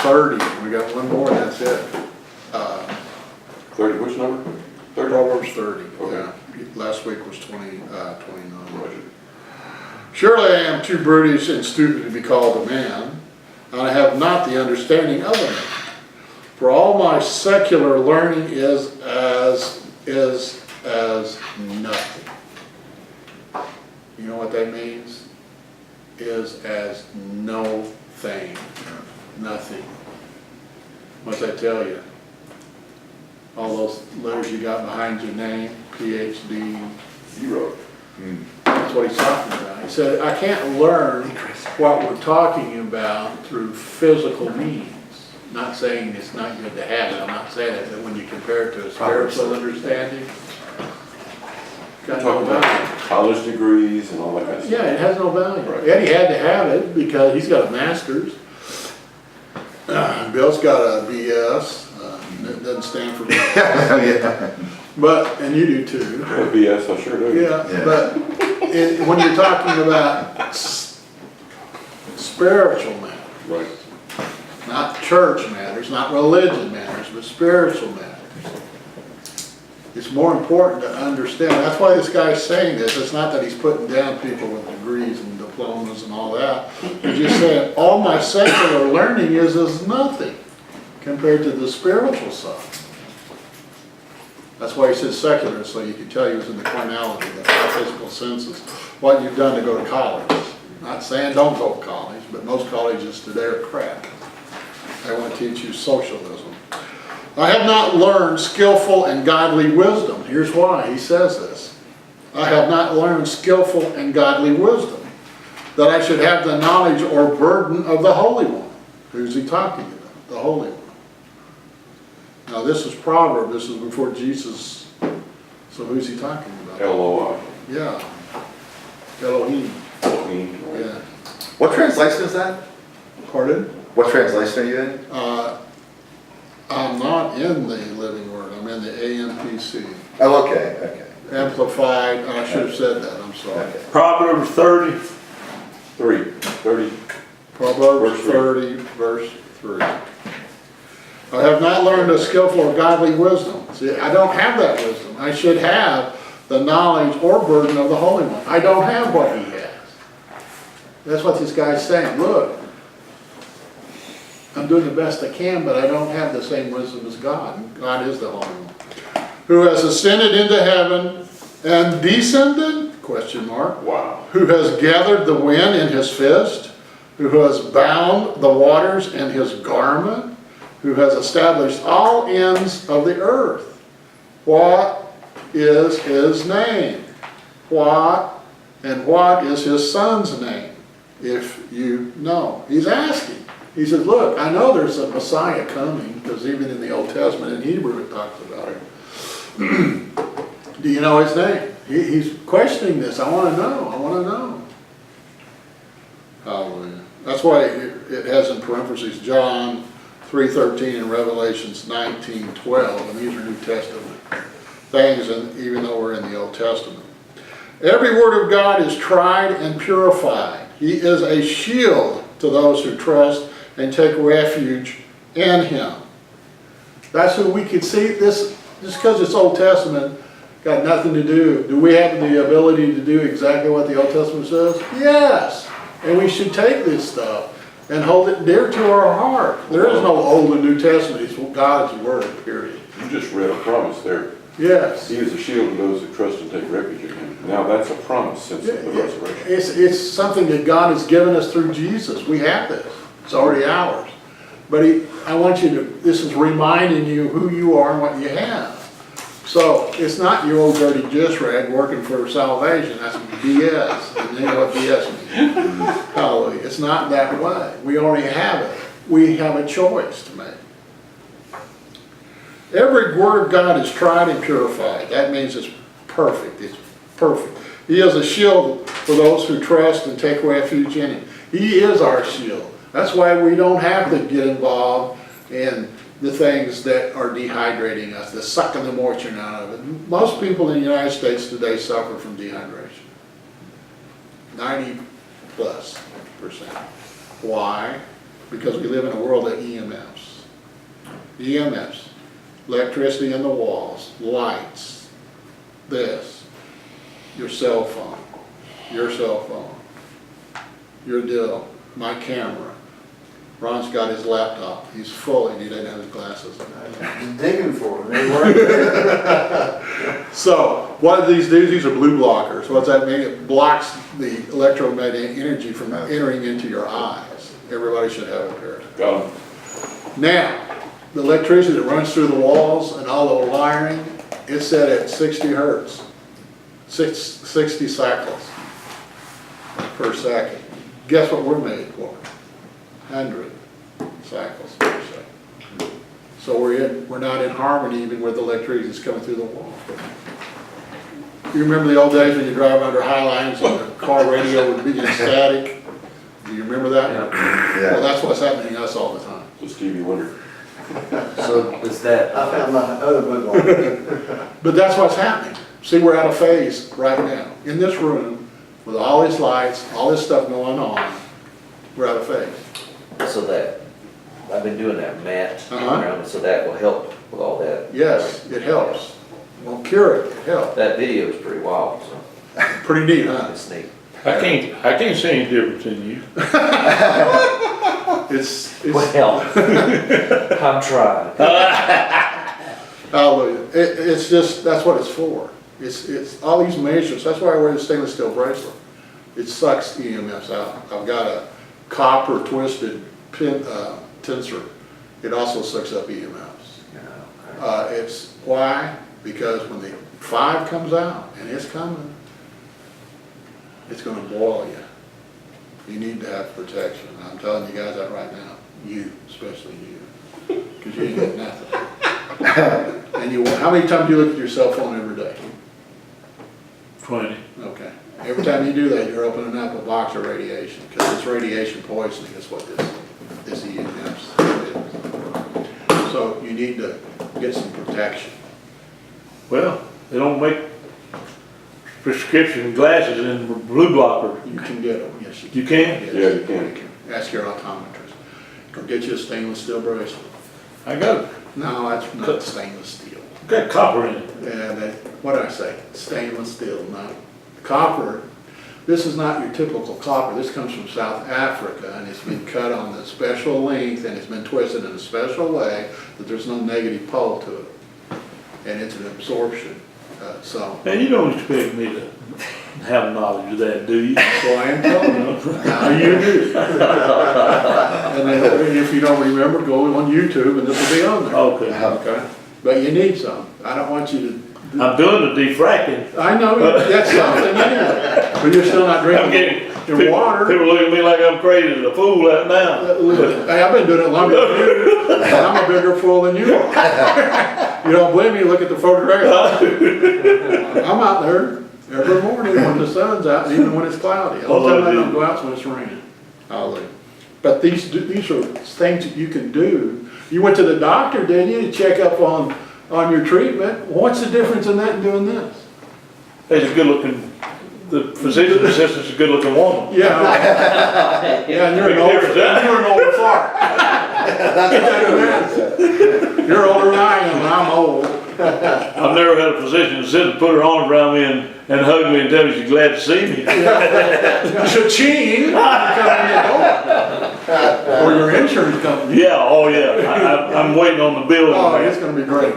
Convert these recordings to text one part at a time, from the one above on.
30. We got one more, that's it. 30, which number? 30? Proverbs 30, Okay. yeah. Last week was 29. Roger. Surely I am too brutish and stupid to be called a man, and I have not the understanding of a man. For all my secular learning is as nothing. You know what that means? Is as no thing. Nothing. What's that tell you? All those letters you got behind your name, PhD. Zero. That's what he's talking about. He said, I can't learn what we're talking about through physical means. Not saying it's not good to have it. I'm not saying that, but when you compare it to a spiritual understanding, got no Talking about value. college degrees and all that kind of stuff. Yeah, it has no value. Right. Eddie had to have it because he's got a master's. Bill's got a BS. It doesn't stand for BS. Yeah. But, and you do too. Yeah, BS, I sure do. Yeah, Yeah. but when you're talking about spiritual matters, Right. not church matters, not religion matters, but spiritual matters, it's more important to understand. That's why this guy's saying this. It's not that he's putting down people with degrees and diplomas and all that. He's just saying, all my secular learning is nothing compared to the spiritual side. That's why he says secular, so you can tell he was in the carnality, the physical senses. What you've done to go to college. Not saying don't go to college, but most colleges today are crap. They want to teach you socialism. I have not learned skillful and godly wisdom. Here's why he says this. I have not learned skillful and godly wisdom, that I should have the knowledge or burden of the Holy One. Who's he talking about? The Holy One. Now this is Proverbs, this is before Jesus, so who's he talking about? LOI. Yeah, Elohim, Elohim. yeah. What translation is that? Pardon? What translation are you in? I'm not in the Living Word, I'm in the AMPC. Oh, okay, okay. Amplified, I should have said that, I'm sorry. Okay. Proverbs 30. 30. Proverbs Verse 30, verse 3. I have not learned a skillful or godly wisdom. See, I don't have that wisdom. I should have the knowledge or burden of the Holy One. I don't have what he has. That's what this guy's saying. Look, I'm doing the best I can, but I don't have the same wisdom as God. God is the Holy One. Who has ascended into heaven and descended? Question mark. Wow. Who has gathered the wind in his fist? Who has bound the waters in his garment? Who has established all ends of the earth? What is his name? What is his son's name? If you know. He's asking. He says, look, I know there's a Messiah coming, because even in the Old Testament in Hebrew it talks about it. Do you know his name? He's questioning this. I want to know. I want to know. Hallelujah. That's why it has in parentheses John 3:13 and Revelations 19:12, and these are New Testament things, and even though we're in the Old Testament. Every word of God is tried and purified. He is a shield to those who trust and take refuge in him. That's who we could see. This, just because it's Old Testament, got nothing to do. Do we have the ability to do exactly what the Old Testament says? Yes. And we should take this stuff and hold it dear to our heart. There is no Old and New Testament. It's God's Word, period. You just read a promise there. Yes. He is a shield to those who trust and take refuge in him. Now that's a promise since the resurrection. It's something that God has given us through Jesus. We have this. It's already ours. But I want you to, this is reminding you who you are and what you have. So it's not your old dirty just rag working for salvation. That's BS. And you know what BS means. Hallelujah. It's not that way. We already have it. We have a choice to make. Every word of God is tried and purified. That means it's perfect. It's perfect. He is a shield for those who trust and take refuge in him. He is our shield. That's why we don't have to get involved in the things that are dehydrating us, the sucking the moisture out of it. Most people in the United States today suffer from dehydration. 90+%. Why? because we live in a world of EMFs. EMFs, electricity in the walls, lights, this, your cell phone, your deal, my camera. Ron's got his laptop, he's full and he doesn't have his glasses on. I'm digging for them, they weren't there. So, what do these do? These are blue blockers. What's that mean? It blocks the electromagnetic energy from entering into your eyes. Everybody should have a pair. Got it. Now, the electricity that runs through the walls and all the wiring, it's set at 60 hertz, 60 cycles per second. Guess what we're made for? 100 cycles per second. So we're not in harmony even with the electricity that's coming through the wall. You remember the old days when you drive under high lines and the car radio would be in static? Do you remember that? Well, Yeah. that's what's happening to us all the time. So Stevie Wonder. So is that, I found my other bookmark. But that's what's happening. See, we're out of phase right now. In this room, with all these lights, all this stuff going on, we're out of phase. so that, I've been doing that mat Uh-huh. around, so that will help with all that. Yes, it helps. Won't cure it, it helps. That video is pretty wild, so Pretty neat, huh? it's neat. I can't see any difference in you. It's Well, I'm trying. hallelujah. It's just, that's what it's for. It's all these measures. That's why I wear the stainless steel bracelet. It sucks EMFs out. I've got a copper twisted pin, tensor. It also sucks up EMFs. It's why? Because when the 5 comes out, and it's coming, it's gonna boil you. You need to have protection. I'm telling you guys that right now. You, especially you. Because you ain't got nothing. And how many times do you look at your cell phone every day? 20. Okay. Every time you do that, you're opening up a box of radiation, because it's radiation poisoning is what this EMF is. So you need to get some protection. Well, they don't make prescription glasses in blue blocker. You can get them, yes you can. You can? Yes, Yeah, you can. Ask your optometrist. Go get you a stainless steel bracelet. I got No, that's not stainless steel. copper in it. Yeah, what did I say? Stainless steel, not copper. This is not your typical copper. This comes from South Africa, and it's been cut on a special length, and it's been twisted in a special way that there's no negative pole to it. And it's an absorption, so. Man, you don't expect me to have knowledge of that, do you? So I am telling you, now you do. And then if you don't remember, go on YouTube, and this will be on there. Okay. Okay? But you need some. I don't want you to. I'm doing the defracking. I know, that's something anyway, but you're still not I'm drinking getting, your people, water. people look at me like I'm crazy as a fool right now. Hey, I've been doing it longer than you, and I'm a bigger fool than you are. You don't believe me, look at the photograph. I'm out there every morning when the sun's out, even when it's cloudy. The only time I don't go out is when it's raining. Hallelujah. But these are things that you can do. You went to the doctor, didn't you, to check up on your treatment? What's the difference in that and doing this? There's a good looking, the physician assistant's a good looking woman. Yeah. Yeah, and you're an old fart. You're older than I am, and I'm old. I've never had a physician assistant put her arms around me and hug me and tell me she's glad to see me. Cha-ching! Or your insurance company. Yeah, oh yeah, I'm waiting on the bill. Oh, it's gonna be great.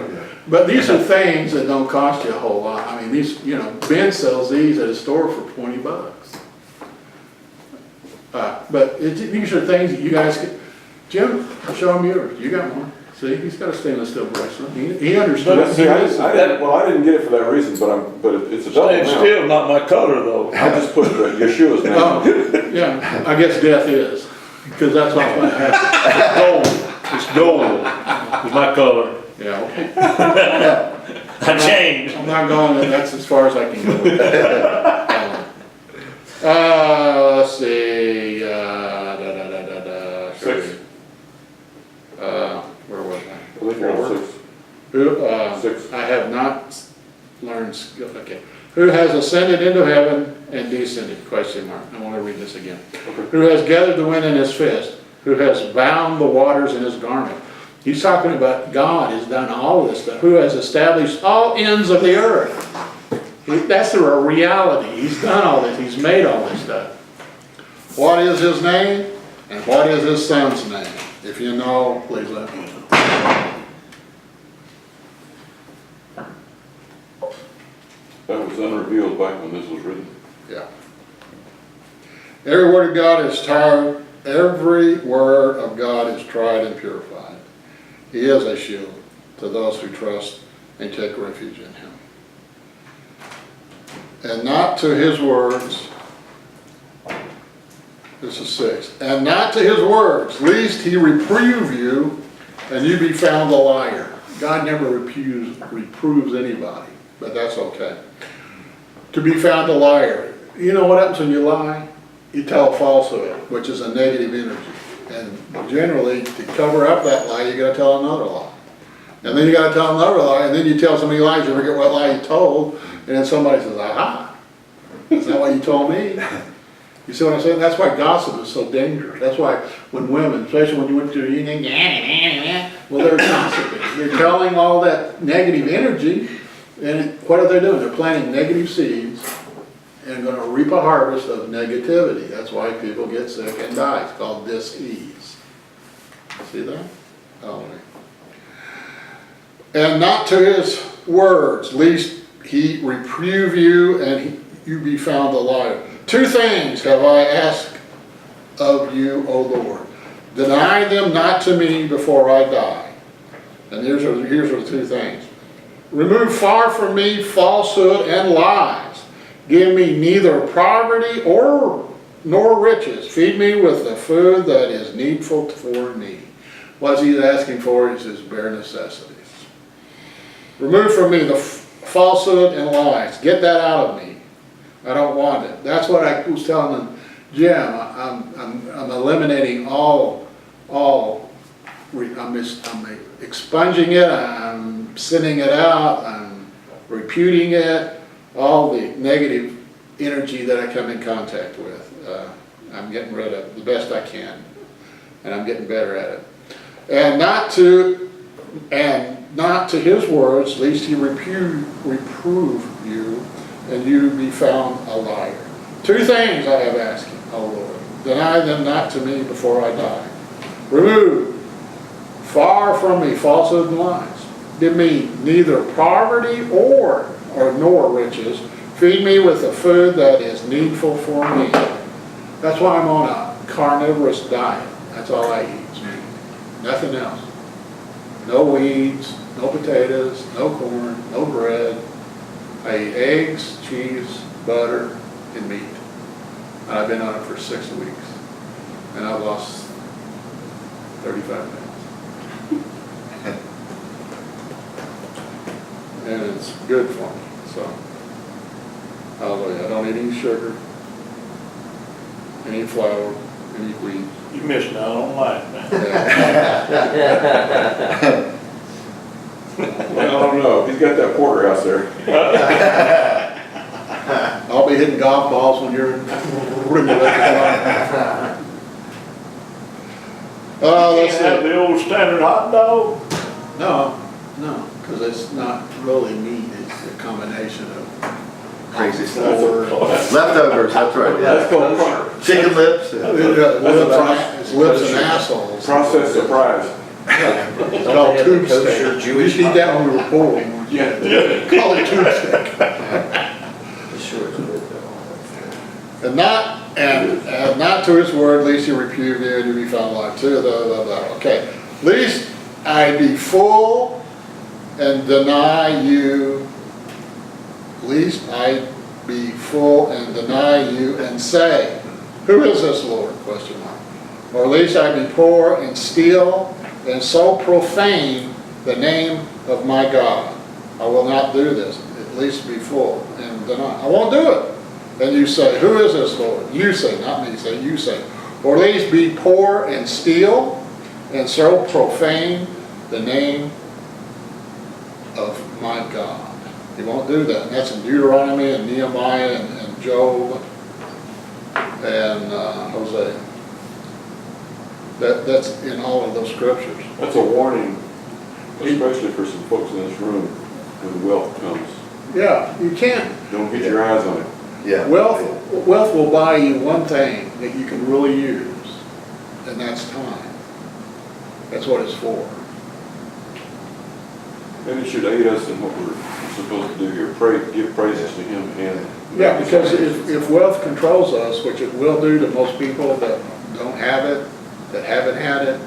But these are things that don't cost you a whole lot. I mean, these, Ben sells these at a store for $20. But these are things that you guys can, Jim, show him yours. You got one. See, he's got a stainless steel bracelet. He understood. But see, I didn't get it for that reason, but it's a double It's now. still not my color though. I just put Yeshua's name. Oh, yeah, I guess death is, because that's what's gonna happen. It's gold. It's my color. Yeah, okay. I changed. I'm not going, that's as far as I can go. Let's see, Six. Where was I? I think you're on 6. Who, 6. I have not learned, okay. Who has ascended into heaven and descended, question mark. I want to read this again. Okay. Who has gathered the wind in his fist. who has bound the waters in his garment. He's talking about God has done all this stuff, who has established all ends of the earth. That's the reality. He's done all this. He's made all this stuff. What is his name? And what is his son's name? If you know, please let me know. That was unrevealed back when this was written. Yeah. Every word of God is tried. Every word of God is tried and purified. He is a shield to those who trust and take refuge in him. And not to his words, this is 6, and not to his words, lest he reprove you and you be found a liar. God never reproves anybody, but that's okay. To be found a liar. You know what happens when you lie? You tell a falsehood, which is a negative energy. And generally, to cover up that lie, you gotta tell another lie. And then you gotta tell another lie, and then you tell so many lies, you forget what lie you told, and then somebody says, aha, is that what you told me? You see what I'm saying? That's why gossip is so dangerous. That's why when women, especially when you went to a union, well, they're gossiping. They're telling all that negative energy, and what are they doing? They're planting negative seeds and going to reap a harvest of negativity. That's why people get sick and die. It's called dis-ease. See that? Oh. And not to his words, lest he reprove you and you be found a liar. 2 things have I asked of you, O Lord. Deny them not to me before I die. And here's the 2 things. Remove far from me falsehood and lies. Give me neither poverty nor riches. Feed me with the food that is needful for me. What he's asking for is his bare necessities. Remove from me the falsehood and lies. Get that out of me. I don't want it. That's what I was telling Jim. I'm eliminating I'm expunging it. I'm sending it out. I'm reputing it. All the negative energy that I come in contact with, I'm getting rid of the best I can, and I'm getting better at it. And not to his words, lest he reprove you, and you be found a liar. 2 things I have asked you, O Lord. Deny them not to me before I die. Remove far from me falsehood and lies. Give me neither poverty nor riches. Feed me with the food that is needful for me. That's why I'm on a carnivorous diet. That's all I eat is meat. Nothing else. No weeds, no potatoes, no corn, no bread. I eat eggs, cheese, butter, and meat. And I've been on it for 6 weeks. And I've lost 35 pounds. And it's good for me, so. Hallelujah. I don't eat any sugar, any flour, any wheat. You missing out on life, man. Well, I don't know, he's got that porterhouse there. I'll be hitting golf balls when you're in Oh, You that's can't have it. the old standard hot dog. No, because it's not really meat. It's a combination of Crazy stuff. flour. Leftovers, that's right. That's Yeah. called Chicken lips. It's lips and assholes. processed surprise. It's called tube steak. We used to eat that when we were poor. Yeah. Call it tube steak. Sure it's good though. And not to his word, lest he reprove you and you be found alive too, blah, blah, blah. Okay. Lest I be full and deny you, lest I be full and deny you and say, who is this Lord? Question mark. Or lest I be poor and steal and so profane the name of my God. I will not do this. At least be full and deny. I won't do it. And you say, who is this Lord? You say, not me, say, you say. Or at least be poor and steal and so profane the name of my God. He won't do that. And that's in Deuteronomy and Nehemiah and Job and Hosea. That's in all of those scriptures. That's a warning, especially for some folks in this room, when wealth comes. Yeah, you can't. Don't get your eyes on it. Yeah. Wealth will buy you one thing that you can really use, and that's time. That's what it's for. And it should aid us in what we're supposed to do here, give praises to him and. Yeah, because if wealth controls us, which it will do to most people that don't have it, that haven't had it,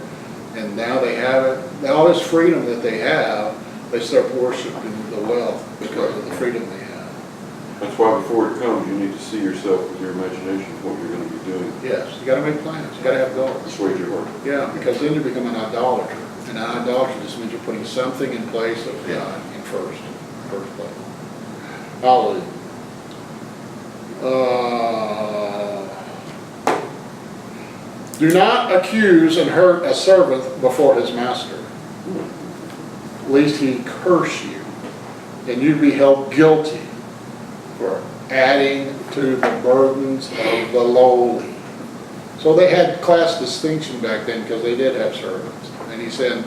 and now they have it, all this freedom that they have, they start worshiping the wealth because of the freedom they have. That's why before it comes, you need to see yourself with your imagination, what you're gonna be doing. Yes, you gotta make plans, you gotta have goals. Persuade your heart. Yeah, because then you become an idolater. And an idolater just means you're putting something in place of God in first place. Hallelujah. Do not accuse and hurt a servant before his master, lest he curse you, and you be held guilty for adding to the burdens of the lowly. So they had class distinction back then because they did have servants. And he said,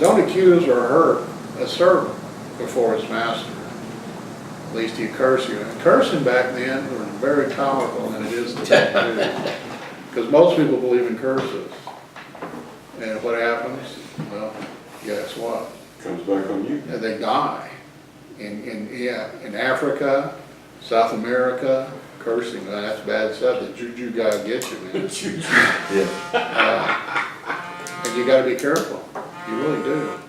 don't accuse or hurt a servant before his master, lest he curse you. And cursing back then was very powerful than it is today. Because most people believe in curses. And what happens? Well, guess what? Comes back on you. They die. In Africa, South America, cursing, man, that's bad stuff. The juju guy will get you, man. Yeah. And you gotta be careful. You really do.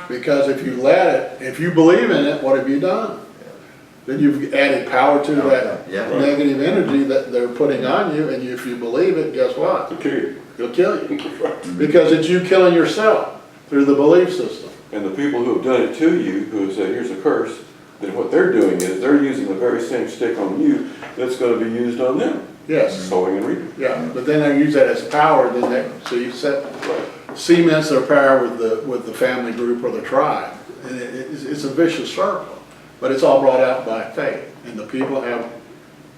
Because if you let it, if you believe in it, what have you done? Then you've added power to that Yeah. negative energy that they're putting on you, and if you believe it, guess what? Okay. It'll kill you. Because it's you killing yourself through the belief system. And the people who have done it to you, who have said, here's a curse, then what they're doing is they're using the very same stick on you that's going to be used on them. Yes. Sowing and reaping. Yeah, but then they use that as power, then so you cements their power with the family group or the tribe. And it's a vicious circle, but it's all brought out by faith, and the people have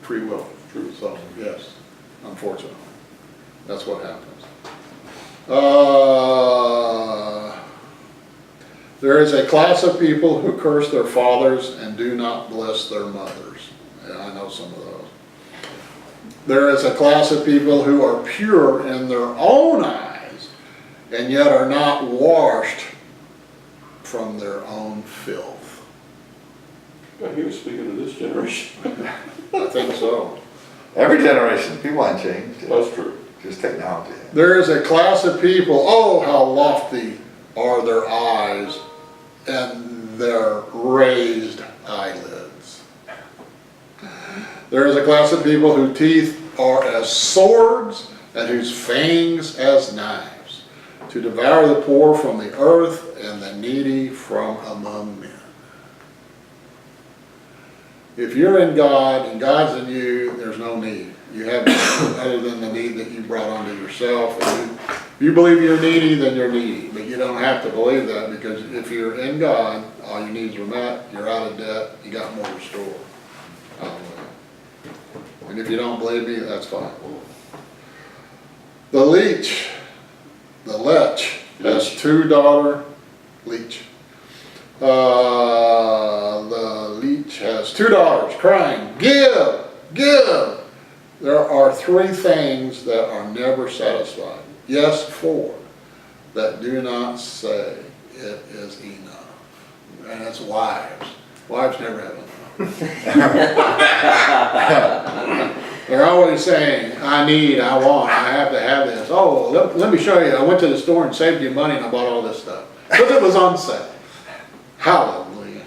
free will. True. So, yes, unfortunately, that's what happens. There is a class of people who curse their fathers and do not bless their mothers. Yeah, I know some of those. There is a class of people who are pure in their own eyes and yet are not washed from their own filth. God, he was speaking to this generation. I think so. Every generation, people haven't changed. That's true. Just technology. There is a class of people, oh, how lofty are their eyes and their raised eyelids. There is a class of people whose teeth are as swords and whose fangs as knives, to devour the poor from the earth and the needy from among men. If you're in God and God's in you, there's no need. You have nothing other than the need that you brought onto yourself. And if you believe you're needy, then you're needy. But you don't have to believe that, because if you're in God, all your needs are met, you're out of debt, you got more restored. And if you don't believe me, that's fine. The lech has two daughters. The leech has two daughters crying, give, give. There are three things that are never satisfied. Yes, four that do not say it is enough. And it's wives. Wives never have enough. They're always saying, I need, I want, I have to have this. Oh, let me show you. I went to the store and saved you money and I bought all this stuff. Because it was on sale. Hallelujah.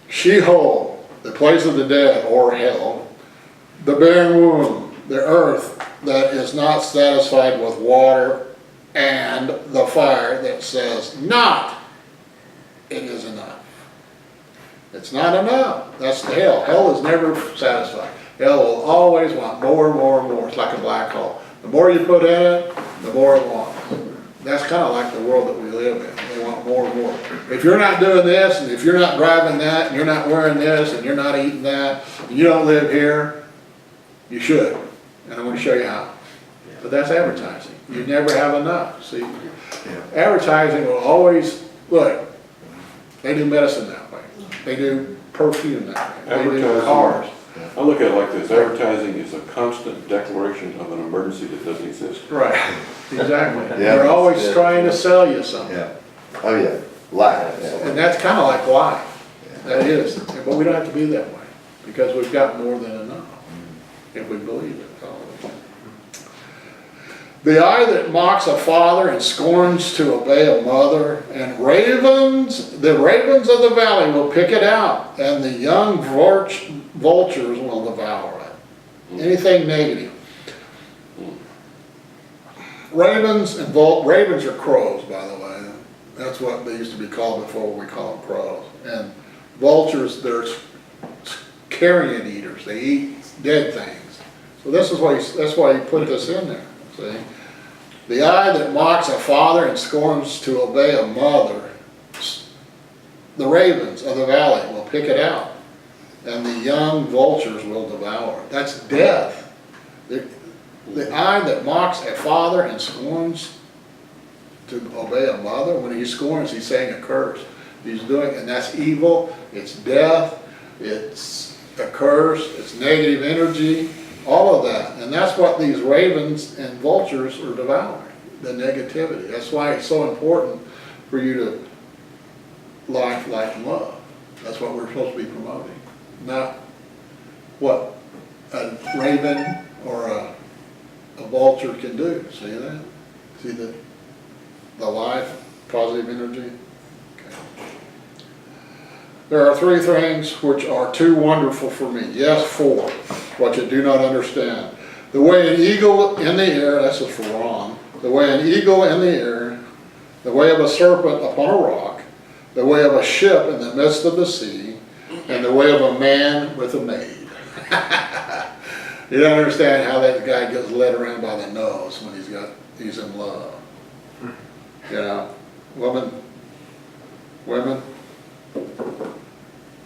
Sheol, the place of the dead, or hell, the barren womb, the earth that is not satisfied with water, and the fire that says not, it is enough. It's not enough. That's the hell. Hell is never satisfied. Hell will always want more and more and more. It's like a black hole. The more you put in it, the more it wants. That's kind of like the world that we live in. They want more and more. If you're not doing this, and if you're not driving that, and you're not wearing this, and you're not eating that, and you don't live here, you should. And I'm going to show you how. but that's advertising. You never have enough, see? Yeah. Advertising will always, look, they do medicine that way. They do perfume that way. They do Advertising. cars. I look at it like this, advertising is a constant declaration of an emergency that doesn't exist. Right, exactly. Yeah. They're always trying to sell you something. Yeah. Oh, yeah. Life. Yeah. And that's kind of like life. That is. But we don't have to be that way because we've got more than enough if we believe it. The eye that mocks a father and scorns to obey a mother, and the ravens of the valley will pick it out, and the young vultures will devour it. Anything negative. Ravens are crows, by the way. That's what they used to be called before we call them crows. And vultures, they're carrion eaters. They eat dead things. So that's why he put this in there. See? The eye that mocks a father and scorns to obey a mother, the ravens of the valley will pick it out, and the young vultures will devour it. That's death. The eye that mocks a father and scorns to obey a mother, when he scorns, he's saying a curse. He's doing, and that's evil, it's death, it's a curse, it's negative energy, all of that. And that's what these ravens and vultures are devouring, the negativity. That's why it's so important for you to life, life, and love. That's what we're supposed to be promoting. Not what a raven or a vulture can do. See that? See the life, positive energy? Okay. There are three things which are too wonderful for me. Yes, four, what you do not understand. The way an eagle in the air, that's just for Ron. The way an eagle in the air, the way of a serpent upon a rock, the way of a ship in the midst of the sea, and the way of a man with a maid. You don't understand how that guy gets led around by the nose when he's in love. You know, women,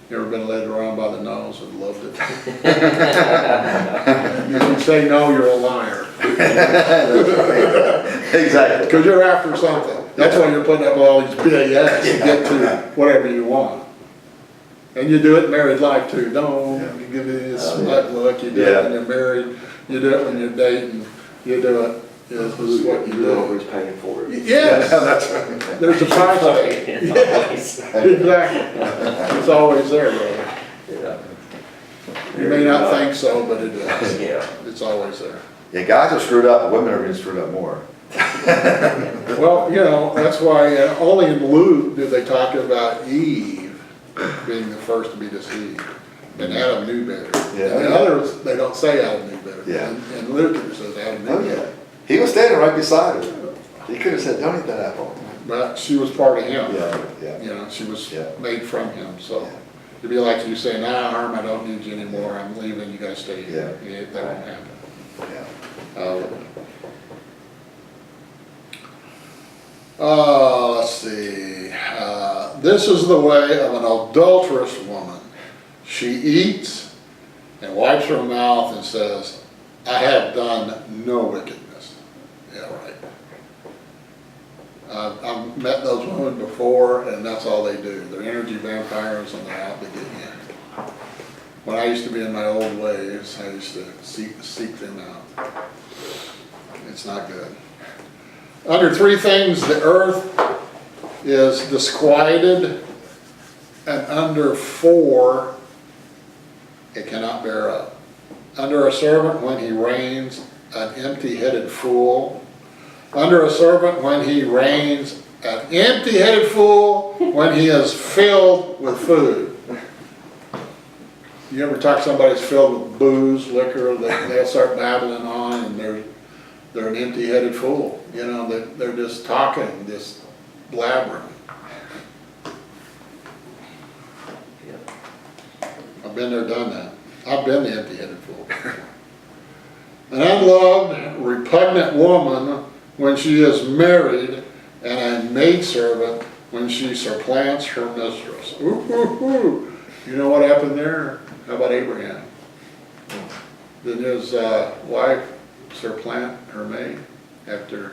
you ever been led around by the nose and loved it? If you say no, you're a liar. Exactly. Because you're after something. That's why you're putting up with all these BAS to get to whatever you want. And you do it in married life too. Don't you give me this smut look. You do it when you're married. You do it when you're dating. You do it. This is what you do. Who's paying for it? Yes. That's right. There's a price tag. Exactly. It's always there, brother. Yeah. You may not think so, but it is. Yeah. It's always there. Yeah, guys are screwed up, women are being screwed up more. Well, you know, that's why only in Luke do they talk about Eve being the first to be deceived. And Adam knew better. Yeah. And the others, they don't say Adam knew better. Yeah. And Luke it says Adam knew Oh, better. yeah. He was standing right beside her. He could have said, don't eat that apple. But she was part of him. Yeah. You know, she was Yeah. made from him, so. Yeah. It'd be like you saying, nah, Harm, I don't need you anymore, I'm leaving, you gotta stay here. Yeah. Yeah, that won't happen. Yeah. Let's see. This is the way of an adulterous woman. She eats and wipes her mouth and says, I have done no wickedness. Yeah, right. I've met those women before, and that's all they do. They're energy vampires, and they're out to get you. When I used to be in my old ways, I used to seek them out. It's not good. Under three things, the earth is disquieted, and under four, it cannot bear up. Under a servant when he reigns, an empty-headed fool. Under a servant when he reigns, an empty-headed fool when he is filled with food. You ever talk to somebody who's filled with booze, liquor, they'll start babbling on, and they're an empty-headed fool. You know, they're just talking, just blabbering. I've been there, done that. I've been the empty-headed fool. An unloved, repugnant woman when she is married, and a maidservant when she supplants her mistress. Ooh, ooh, ooh. You know what happened there? How about Abraham? Then his wife Sir Plant, her maid, after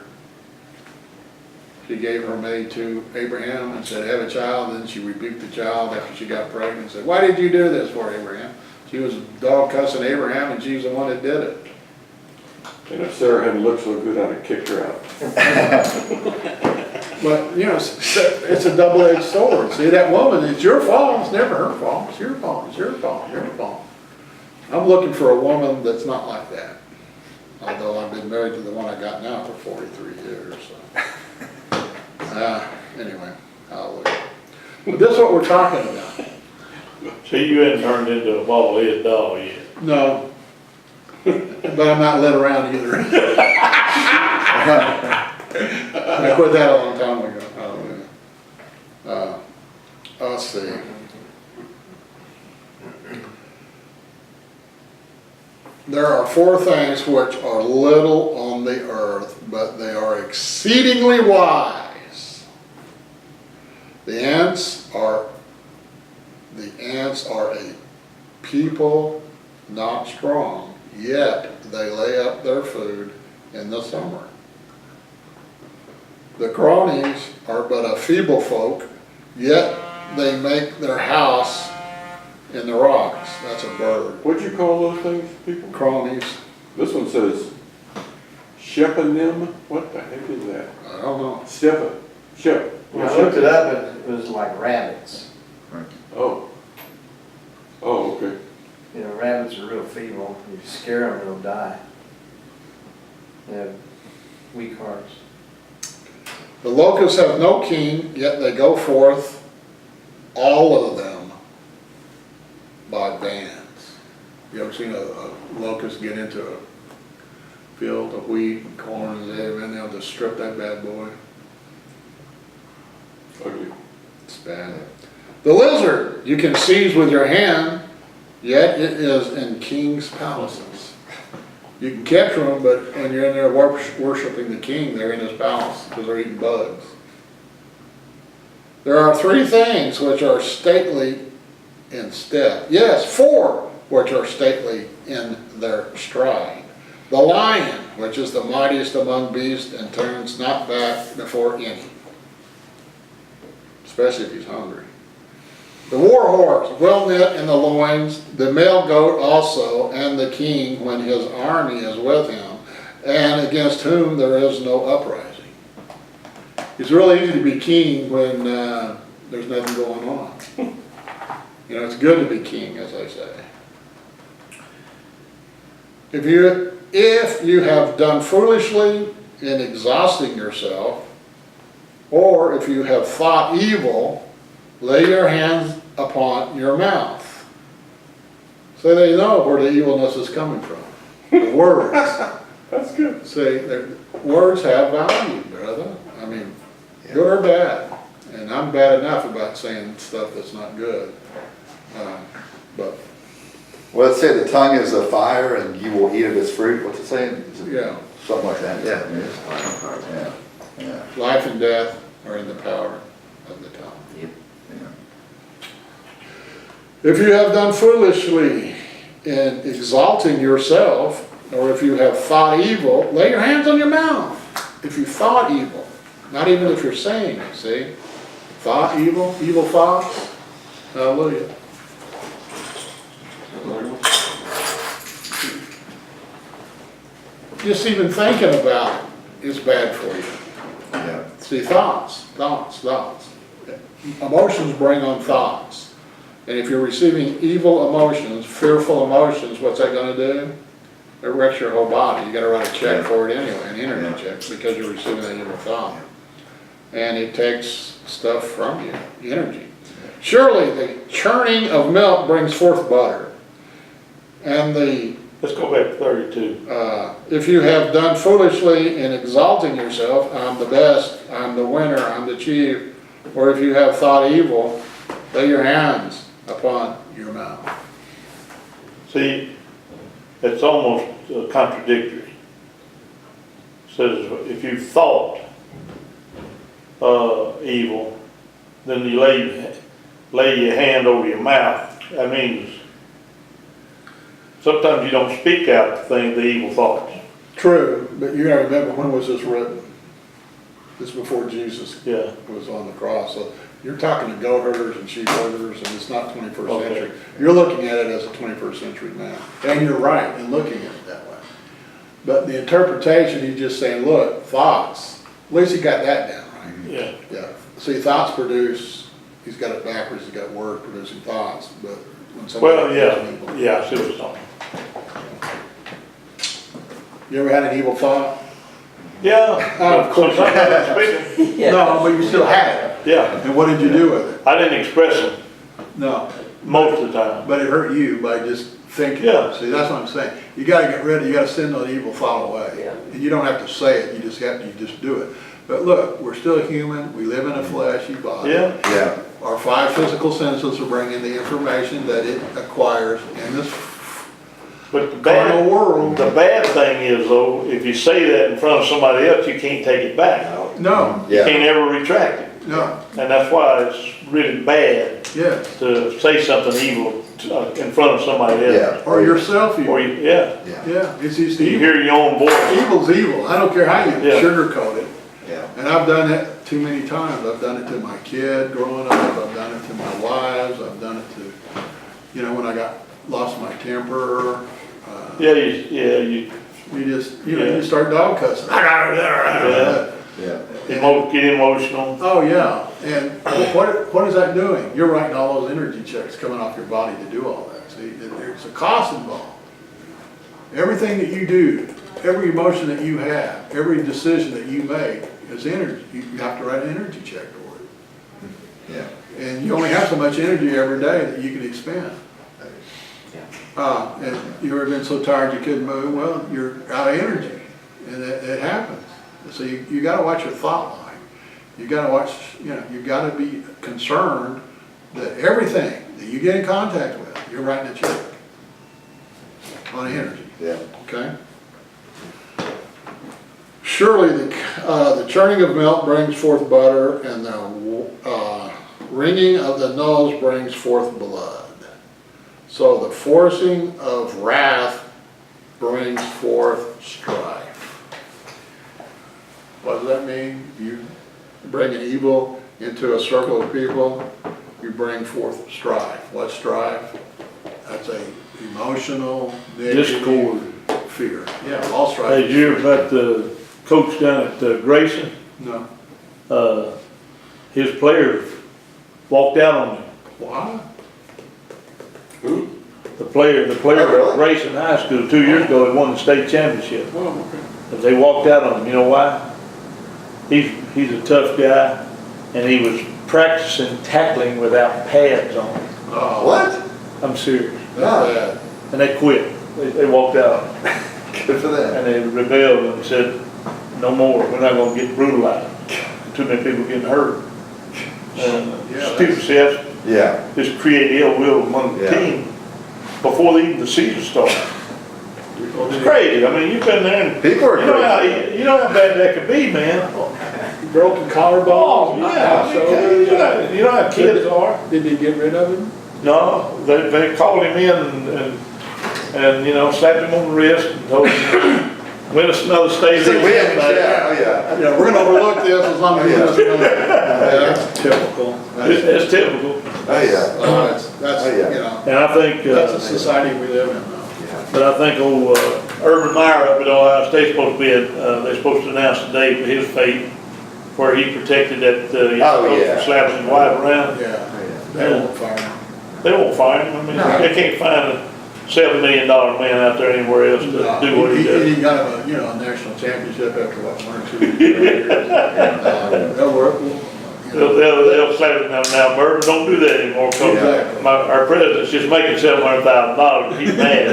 she gave her maid to Abraham and said, have a child, then she rebuked the child after she got pregnant and said, why did you do this for Abraham? She was dog cussing Abraham and she's the one that did it. And if Sarah hadn't looked so good, I'd have kicked her out. But, you know, it's a double-edged sword. See, that woman, it's your fault, it's never her fault, it's your fault, it's your fault, it's your fault. I'm looking for a woman that's not like that. Although I've been married to the one I got now for 43 years, so. Anyway, hallelujah. But this is what we're talking about. See, you hadn't turned into a bobblehead doll yet. No. But I'm not led around either. I quit that a long time ago. Hallelujah. Let's see. There are 4 things which are little on the earth, but they are exceedingly wise. The ants are a people not strong, yet they lay up their food in the summer. The cronies are but a feeble folk, yet they make their house in the rocks. That's a bird. What'd you call those things, people? Cronies, This one says Shepanim. What the heck is that? I don't know. Shep. When I looked it up, it was like rabbits. Oh. Oh, okay. You know, rabbits are real feeble. If you scare them, they'll die. They have weak hearts. The locusts have no king, yet they go forth, all of them, by bands. You ever seen a locust get into a field of wheat and corn and everything, they'll just strip that bad boy? Ugly. It's bad. The lizard you can seize with your hand, yet it is in king's palaces. You can capture them, but when you're in there worshiping the king, they're in his palace because they're eating bugs. There are 3 things which are stately in step. Yes, 4 which are stately in their stride. The lion, which is the mightiest among beasts and turns not back before any, especially if he's hungry. The war horse, well knit in the loins, the male goat also, and the king when his army is with him, and against whom there is no uprising. It's really easy to be king when there's nothing going on. You know, it's good to be king, as I say. If you have done foolishly in exhausting yourself, or if you have thought evil, lay your hands upon your mouth. So they know where the evilness is coming from. The words. That's good. See, words have value, brother. I mean, good or bad. And I'm bad enough about saying stuff that's not good. But, Well, it said the tongue is a fire and you will eat of its fruit. What's it saying? Is it yeah, something like that? Yeah, it is final part. Yeah, yeah, life and death are in the power of the tongue. Yep. yeah. If you have done foolishly in exalting yourself, or if you have thought evil, lay your hands on your mouth. If you thought evil, not even if you're saying it, see? Thought evil, evil thoughts, hallelujah. Just even thinking about it is bad for you. Yeah. See, thoughts. Emotions bring on thoughts. And if you're receiving evil emotions, fearful emotions, what's that going to do? It wrecks your whole body. You got to write a check for it anyway, an internet check, because you're receiving that evil thought. And it takes stuff from you, energy. Surely the churning of milk brings forth butter. And Let's go back to 32. if you have done foolishly in exalting yourself, I'm the best, I'm the winner, I'm the chief, or if you have thought evil, lay your hands upon your mouth. See, it's almost contradictory. It says, if you thought evil, then you lay your hand over your mouth. That means sometimes you don't speak out the evil thoughts. True, but you gotta remember, when was this written? This is before Jesus Yeah. was on the cross, so you're talking to goat herders and sheep herders, and it's not 21st Okay. century. You're looking at it as a 21st century now, and you're right in looking at it that way. But the interpretation, he's just saying, look, thoughts, at least he got that down right. Yeah. Yeah, see, thoughts produce, he's got it backwards, he's got word producing thoughts, but when somebody. Well, yeah, I see what you're talking. You ever had an evil thought? Yeah. Of course. Speaking. Yeah. No, but you still had it, Yeah, and what did you do with it? I didn't express it No, most of the time. but it hurt you by just thinking. Yeah. See, that's what I'm saying. You gotta get rid of, you gotta send that evil thought away. Yeah. And you don't have to say it, you just do it. But look, we're still human, we live in a fleshy body. Yeah, Yeah, Our 5 physical senses will bring in the information that it acquires in this but the carnal bad, world. the bad thing is though, if you say that in front of somebody else, you can't take it back. No, You yeah, can't ever retract it. no, And that's why it's really bad yes. to say something evil in front of somebody else. yeah. Or yourself Or even. you, yeah, Yeah, Yeah, it's just you evil. hear your own voice. Evil's evil. I don't care how you Yeah. sugarcoat it. yeah. And I've done it too many times. I've done it to my kid growing up. I've done it to my wives. I've done it to, when I lost my temper. Yeah, you You just, you Yeah. start dog cussing. Yeah. Yeah. get emotional. Oh, yeah. And what is that doing? You're writing all those energy checks coming off your body to do all that. See, there's a cost involved. Everything that you do, every emotion that you have, every decision that you make is energy. You have to write an energy check for it. Yeah. And you only have so much energy every day that you can expend. And you ever been so tired you couldn't move? Well, you're out of energy, and it happens. So you gotta watch your thought life. You gotta watch, you gotta be concerned that everything that you get in contact with, you're writing a check on energy, Yeah. okay? Surely the churning of milk brings forth butter, and the wringing of the nose brings forth blood. So the forcing of wrath brings forth strife. What does that mean? You bring an evil into a circle of people, you bring forth strife. What's strife? That's a emotional, negative Discord. fear. Yeah, all strife. Hey, did you hear about the coach down at Grayson? No. His players walked out on him. Why? Who? The player Oh, really? at Grayson High School 2 years ago, they won the state championship. Oh, okay. But they walked out on him. You know why? He's a tough guy, and he was practicing tackling without pads on. Oh, What? I'm serious. that's bad. And they quit. They walked out, Good for them. and they rebelled and said, "No more. We're not going to get brutalized. Too many people getting hurt." And Yeah, stupid stuff. Yeah, Just create ill will among the Yeah. team before even the season starts. It's crazy. I mean, you've been there, and people are you know how crazy. bad that could be, man. Broken collarbone. Oh, yeah. You know how kids are. Did they get rid of him? No, they called him in and slapped him on the wrist and told him, win us another state. See, we have, yeah, oh, yeah. Yeah, we're gonna overlook this as long as he doesn't know. Yeah, that's typical. It's typical. Oh, yeah. That's, Oh, yeah. And I think, that's a society we live in now. but I think old Urban Meyer up at Ohio State's supposed to be, they're supposed to announce the date for his fate, where he protected that, Oh, coach yeah. from slapping his wife around. Yeah, Oh, they won't fire him. They won't fire him. I mean, No. they can't find a $7 million man out there anywhere else to do what he does. He got him a national championship after what, 1 or 2 years. They'll work, They'll slap him now, Bourbon, don't do that anymore, because Exactly. our president's just making $700,000, he's mad.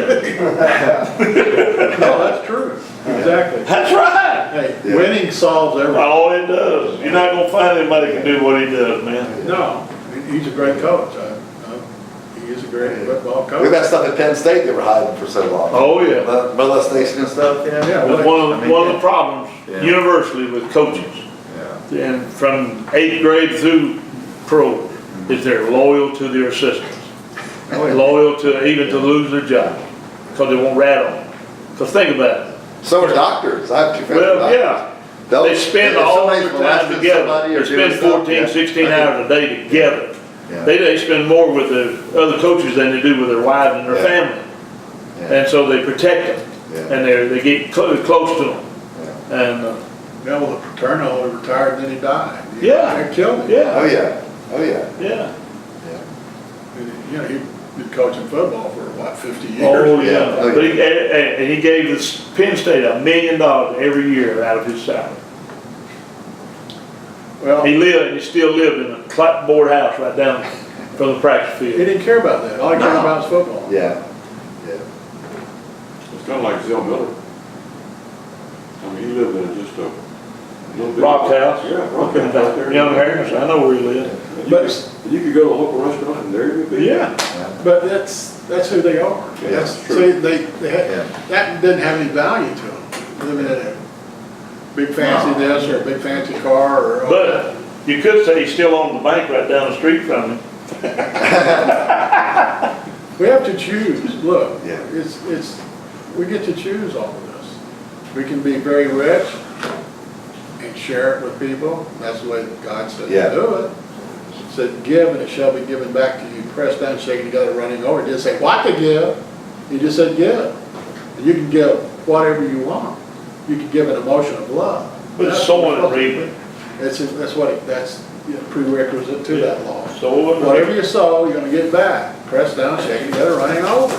no, that's true, exactly. That's right. Hey, Yeah. winning solves everything. All it does, you're not gonna find anybody that can do what he does, man. No, he's a great coach. He is a great football We've coach. got stuff at Penn State that were hiding for so long. Oh, yeah. Molestation and stuff, yeah. Yeah, That's one of the problems Yeah. universally with coaches, Yeah. and from 8th grade through pro, is they're loyal to their assistants. Loyal to, even to lose their job, because they won't rat on them. Because think about it, So are doctors. I have two friends. Well, yeah, They'll- they spend if all somebody's their time molesting together. somebody or They spend doing stuff, 14, yeah. 16 hours a day together. Yeah. They spend more with the other coaches than they do with their wives and their Yeah. family. Yeah. And so they protect them, Yeah. and they get close to them. Yeah. And, Yeah, well, the Paterno retired and then he died. Yeah. It killed him. Oh, yeah, yeah. Oh, yeah. yeah. You know, he'd been coaching football for, what, 50 years? Oh, Yeah. yeah. Oh, But and he gave this Penn State $1 million every year out of his salary. Well, He he lived, and he still lived in a clapboard house right down from the practice field. didn't care about that. All he cared No. about was football. Yeah. Yeah. It's kind of like Zell Miller. I mean, he lived in just a little bit. Rock house. Yeah, rock house out there. Young Harris, I know where he lived. You could go to a local restaurant and there you would be. Yeah, but that's who they are. Yeah, That's, that's true. see, they Yeah. had, that didn't have any value to them. Living in a big fancy this or a big fancy car or all that. But you could say he still owned the bank right down the street from him. We have to choose. Look, Yeah. we get to choose all of this. We can be very rich and share it with people. That's the way that God said Yeah. to do it. He said, give and it shall be given back to you. Pressed down, shaken together, running over. He didn't say what to give. He just said give. And you can give whatever you want. You can give an emotion of love. But That's sowing what- and reaping. that's prerequisite to that law. Sowing and Whatever reaping. you sow, you're gonna get back. Pressed down, shaken together, running over.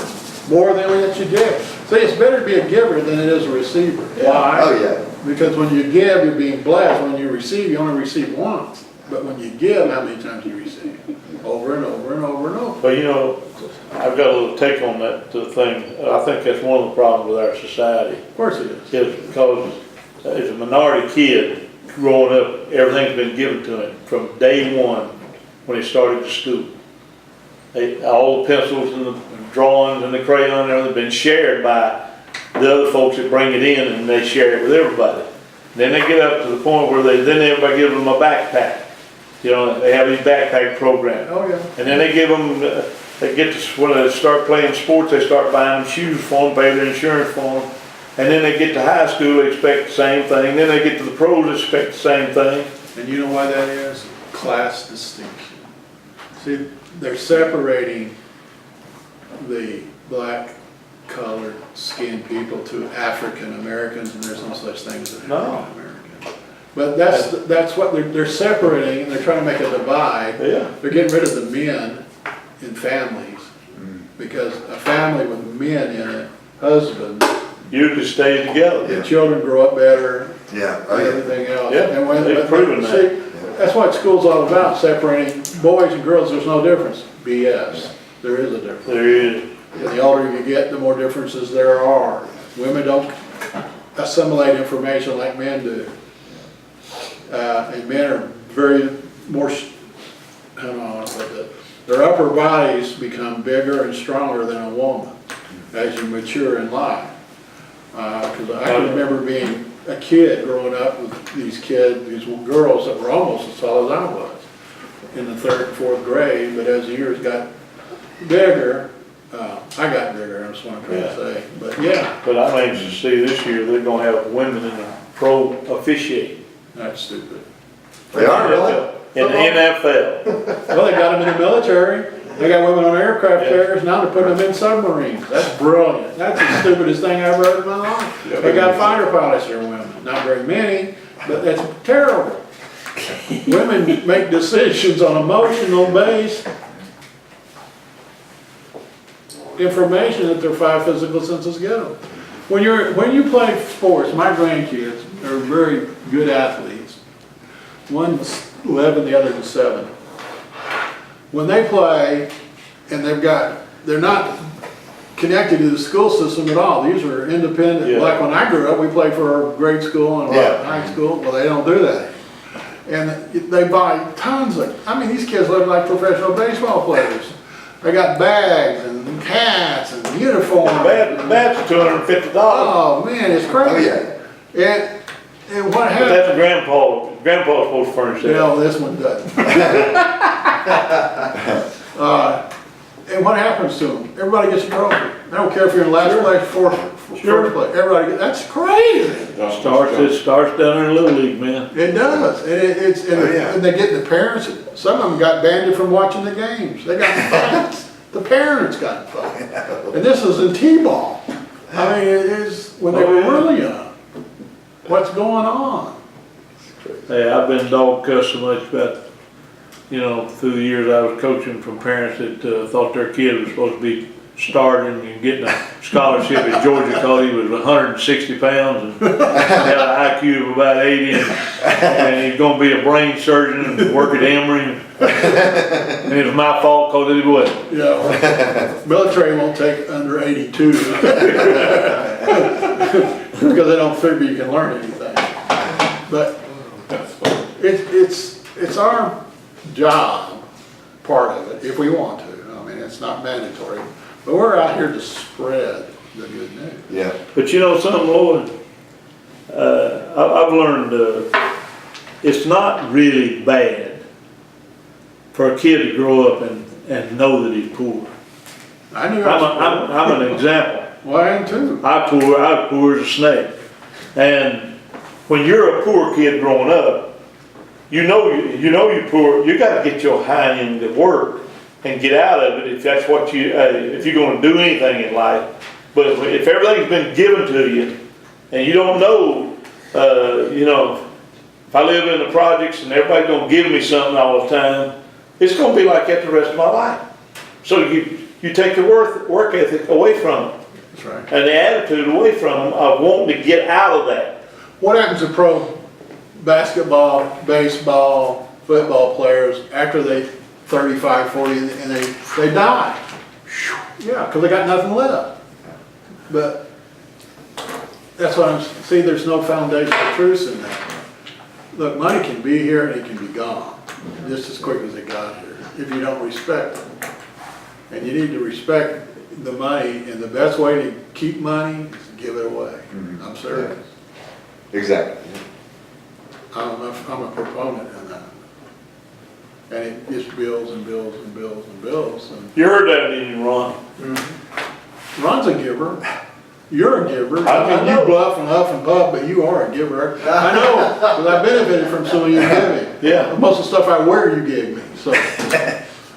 More than what you give. See, it's better to be a giver than it is a receiver. Why? Oh, yeah. Because when you give, you're being blessed. When you receive, you only receive once. But when you give, how many times do you receive? Over and over and over and over. But you know, I've got a little take on that thing. I think that's one of the problems with our society. Of course it is. Is because as a minority kid growing up, everything's been given to him from day one when he started school. All the pencils and the drawings and the crayon and everything have been shared by the other folks that bring it in, and they share it with everybody. Then they get up to the point where then everybody gives them a backpack. You know, they have these backpack programs. Oh, yeah. And then they give them, they get to, when they start playing sports, they start buying them shoes for them, pay their insurance for them. And then they get to high school, they expect the same thing. Then they get to the pros, they expect the same thing. And you know why that is? Class distinction. See, they're separating the black colored skinned people to African Americans, and there's no such thing as an No. African American. But that's what they're separating, and they're trying to make a divide. Yeah. They're getting rid of the men in families, because a family with men in it, husbands, Usually stay together. the children grow up better, Yeah. Oh, and yeah. everything else. Yeah, And when- they've but- proven see, that. that's what school's all about, separating boys and girls. There's no difference. BS. There is a difference. There is. And the older you get, the more differences there are. Women don't assimilate information like men do. And men are very more, I don't know how to put that. Their upper bodies become bigger and stronger than a woman as you mature in life. Because I can remember being a kid growing up with these girls that were almost as tall as I was in the 3rd and 4th grade, but as the years got bigger, I got bigger, that's what I'm trying to say, but yeah, But I'm anxious to see this year, they're gonna have women in the pro officiating. that's stupid. They are really? In the NFL. Well, they got them in the military, they got women on aircraft carriers, now they're putting them in submarines, that's brilliant, that's the stupidest thing I've ever heard in my life. They got fighter pilots that are women, not very many, but that's terrible. Women make decisions on emotional base information that their 5 physical senses get them. When you play sports, my grandkids are very good athletes. One's 11, the other's 7. When they play, and they're not connected to the school system at all. These are independent. Yeah. Like when I grew up, we played for our grade school and Yeah. high school. Well, they don't do that. And they buy tons of, these kids look like professional baseball players. They got bags and hats and uniforms. That's $250. Oh, man, it's crazy. Oh, yeah. And what But happened? that's a grandpa's supposed to furnish that. No, this one doesn't. And what happens to them? Everybody gets a trophy. I don't care if you're in last place, Sure. first place. Everybody, that's crazy. It starts down there in Little League, man. It does, and Oh, yeah. and they get the parents, some of them got banned from watching the games. They got fights. The parents got fights. And this is in T-ball. I mean, it is, when they were really young. What's going on? Hey, I've been dog cussed so much about, through the years I was coaching from parents that thought their kid was supposed to be starting and getting a scholarship at Georgia because he was 160 pounds and had an IQ of about 80 and he's gonna be a brain surgeon and work at Emory. And it was my fault because he wasn't. Yeah, military won't take under 82. Because they don't figure you can learn anything. But That's fun. it's our job, part of it, if we want to. I mean, it's not mandatory, but we're out here to spread the good news. Yeah. But you know something, Lloyd? I've learned it's not really bad for a kid to grow up and know that he's poor. I knew I was poor. I'm an example. Well, I am too. I was poor as a snake. And when you're a poor kid growing up, you know you're poor. You got to get your hind end to work and get out of it if that's what if you're going to do anything in life. But if everything's been given to you and you don't know, if I live in the projects and everybody's going to give me something all the time, it's going to be like that the rest of my life. So you take the work ethic away from them. That's right. And the attitude away from them of wanting to get out of that. What happens to pro basketball, baseball, football players after they 35, 40 and they die? Yeah, because they got nothing left. But that's why there's no foundation of truth in that. Look, money can be here and it can be gone just as quick as it got here if you don't respect it. And you need to respect the money, and the best way to keep money is to give it away. I'm serious. Exactly. I'm a proponent in that. And it just builds and builds and builds and builds. And You heard that, didn't you, Ron? Ron's a giver. You're a giver. I I mean, know. you bluff and huff and puff, but you are a giver. I know, because I benefited from some of your giving. Yeah. Most of the stuff I wear, you gave me, so.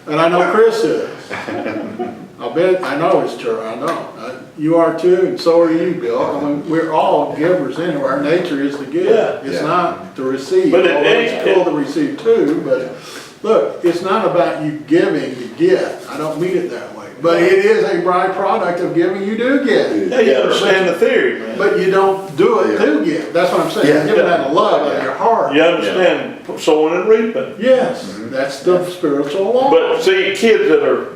And I know Chris is. I know it's true, I know. You are too, and so are you, Bill. I mean, we're all givers anyway. Our nature is to give. Yeah. It's not to receive. But Although it's cool to receive too, but look, it's not about you giving to get. I don't mean it that way. But it is a byproduct of giving, you do get. Yeah, you understand the theory, man. But you don't do it to give. That's what I'm saying. You're giving out of love, out of your heart. You understand sowing and reaping. Yes, that's the spiritual law. But see, kids that are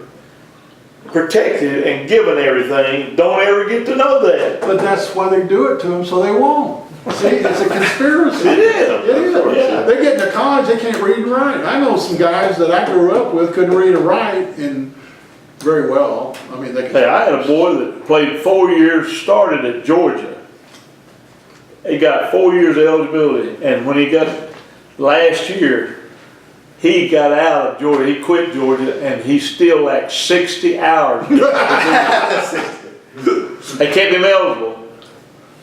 protected and given everything don't ever get to know that. But that's why they do it to them, so they won't. See, it's a conspiracy. It is. It is. Yeah. They get into college, they can't read and write. I know some guys that I grew up with couldn't read or write, and very well. I mean, they could. Hey, I had a boy that played 4 years, started at Georgia. He got 4 years of eligibility, and when he got last year, he got out of Georgia, he quit Georgia, and he still lacked 60 hours. They kept him eligible.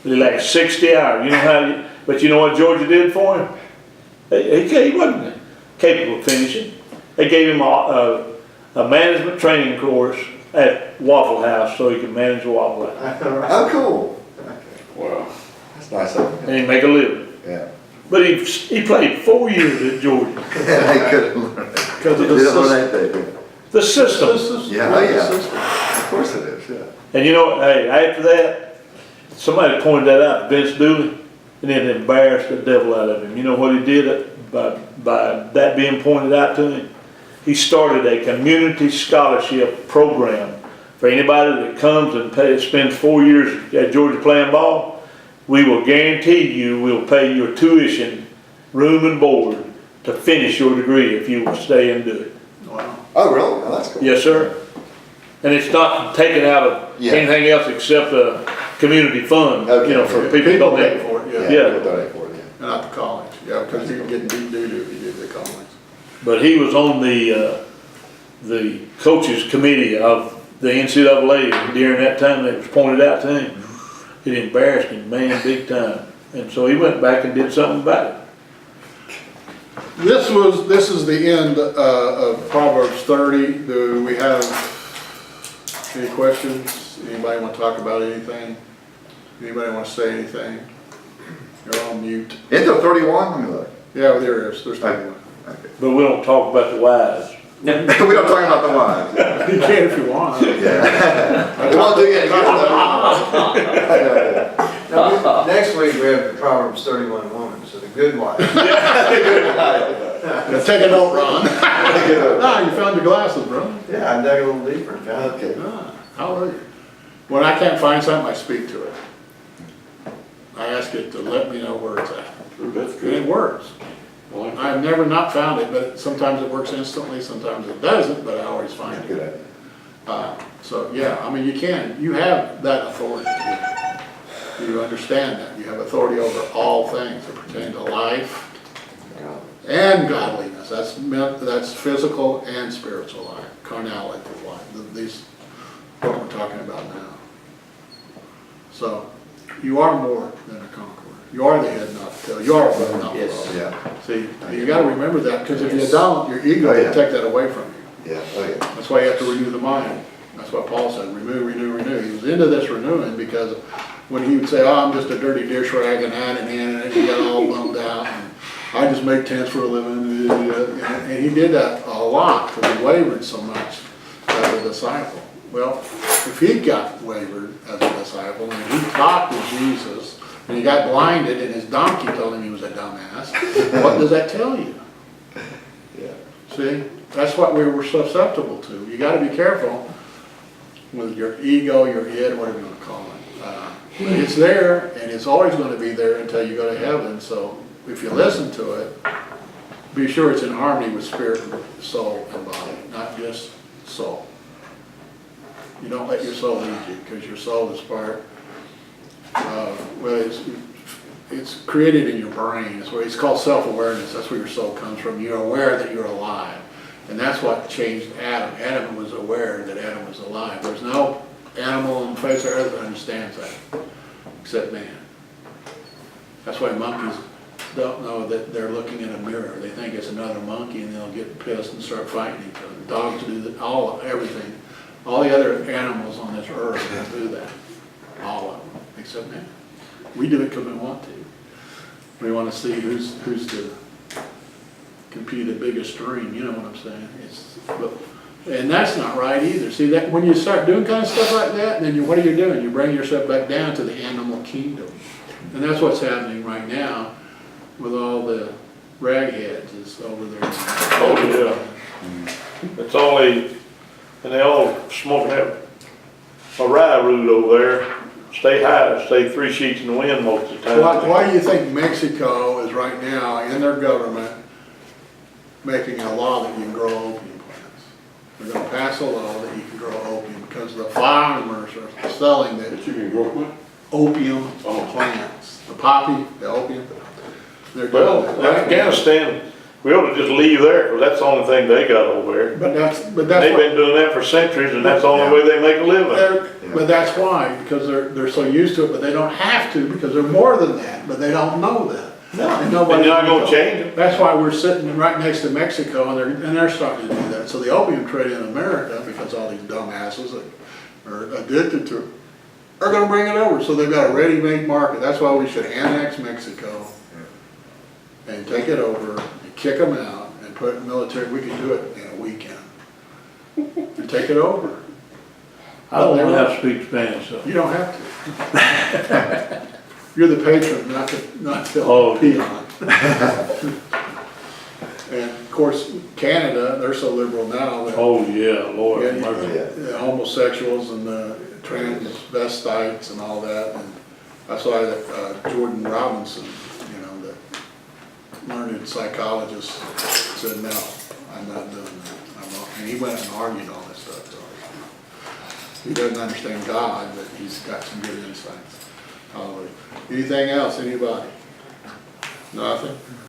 He lacked 60 hours. But you know what Georgia did for him? He wasn't capable of finishing. They gave him a management training course at Waffle House so he could manage the Waffle House. Oh, cool. Wow. That's nice of And him. he'd make a living. Yeah. But he played 4 years at Georgia. They couldn't learn it. Because of They the don't learn system. anything. The system. Yeah, oh, yeah. Of course it is, yeah. And you know, hey, after that, somebody pointed that out, Vince Dooley, and it embarrassed the devil out of him. You know what he did by that being pointed out to him? He started a community scholarship program for anybody that comes and spends 4 years at Georgia playing ball. We will guarantee you we'll pay your tuition, room and board to finish your degree if you will stay and do it. Wow. Oh, really? Oh, that's cool. Yes, sir. And it's not taken out of Yeah. anything else except a community fund, Okay. for Yeah, people to People donate. pay for it, yeah. Yeah. People donate for it, yeah. Not the college, yeah, because you're getting deep doo-doo if you do the college. But he was on the coaches committee of the NCAA during that time that it was pointed out to him. It embarrassed him, man, big time. And so he went back and did something about it. This is the end of Proverbs 30. Do we have any questions? Anybody want to talk about anything? Anybody want to say anything? You're on mute. Into 31, let me look. Yeah, there is, there's no Okay. one. Okay. But we don't talk about the wise. We don't talk about the wines. You can if you want. Yeah. We won't do it again. Next week we have the Proverbs 31 woman, so the good wife. Now take a note, Ron. Ah, you found your glasses, bro. Yeah, I dug a little deeper and found it. Okay. Ah, hallelujah. When I can't find something, I speak to it. I ask it to let me know where it's at. Ooh, that's And good. it works. I like that. I've never not found it, but sometimes it works instantly, sometimes it doesn't, but I always find Good it. idea. So, yeah, I mean, you have that authority. You understand that. You have authority over all things that pertain to life and godliness. That's physical and spiritual life, carnality of life. These, what we're talking about now. So, you are more than a conqueror. You are the head, not the tail. You are above, not Yes. below. Yeah, See, you gotta remember that, because if you don't, your ego Oh, will yeah. take that away from you. yeah, oh yeah. That's why you have to renew the mind. That's what Paul said, renew, renew, renew. He was into this renewing because when he would say, oh, I'm just a dirty dish rag and hand in hand, and he got all bummed out, and I just make tents for a living, and he did that a lot, because he wavered so much as a disciple. Well, if he got wavered as a disciple, and he talked to Jesus, and he got blinded, and his donkey told him he was a dumbass, what does that tell you? Yeah. See, that's what we were susceptible to. You gotta be careful with your ego, your id, whatever you wanna call it. But it's there, and it's always gonna be there until you go to heaven, so if you listen to it, be sure it's in harmony with spirit, soul, and body, not just soul. You don't let your soul lead you, because your soul is part, it's created in your brain. It's called self-awareness. That's where your soul comes from. You're aware that you're alive. And that's what changed Adam. Adam was aware that Adam was alive. There's no animal on the face of the earth that understands that, except man. That's why monkeys don't know that they're looking in a mirror. They think it's another monkey, and they'll get pissed and start fighting each other. Dogs do that, everything. All the other animals on this earth will do that. All of them, except man. We do it because we want to. We want to see who's the compete the biggest stream, you know what I'm saying? And that's not right either. See, that when you start doing kind of stuff like that, then what are you doing? You bring yourself back down to the animal kingdom. And that's what's happening right now with all the ragheads is over there. Oh, yeah. It's only, and they all smoking that a rye root over there. Stay high, stay 3 sheets in the wind most of the time. Why do you think Mexico is right now in their government making a law that you can grow opium plants? They're gonna pass a law that you can grow opium because the farmers are selling the That you can grow what? opium plants. The poppy, the opium. They're doing Well, that right now. Afghanistan, we ought to just leave there, because that's the only thing they got over there. But that's They've what, been doing that for centuries, and that's the only way they make a living. but that's why, because they're so used to it, but they don't have to, because they're more than that, but they don't know that. No, And and nobody- you're not gonna change them. That's why we're sitting right next to Mexico, and they're starting to do that. So the opium trade in America, because all these dumbasses that are addicted to it, are gonna bring it over. So they've got a ready-made market. That's why we should annex Mexico and take it over and kick them out and put military, we can do it in a weekend. And take it over. I don't know how to speak Spanish, so. You don't have to. You're the patron, not the Oh. peon. And of course, Canada, they're so liberal now that Oh, yeah, Lord yeah, have mercy. the homosexuals and the transvestites and all that. And that's why Jordan Robinson, you know, the learned psychologist, said, no, I'm not doing that. And he went and argued all this stuff. He doesn't understand God, but he's got some good insights. Hallelujah. Anything else, anybody? Nothing?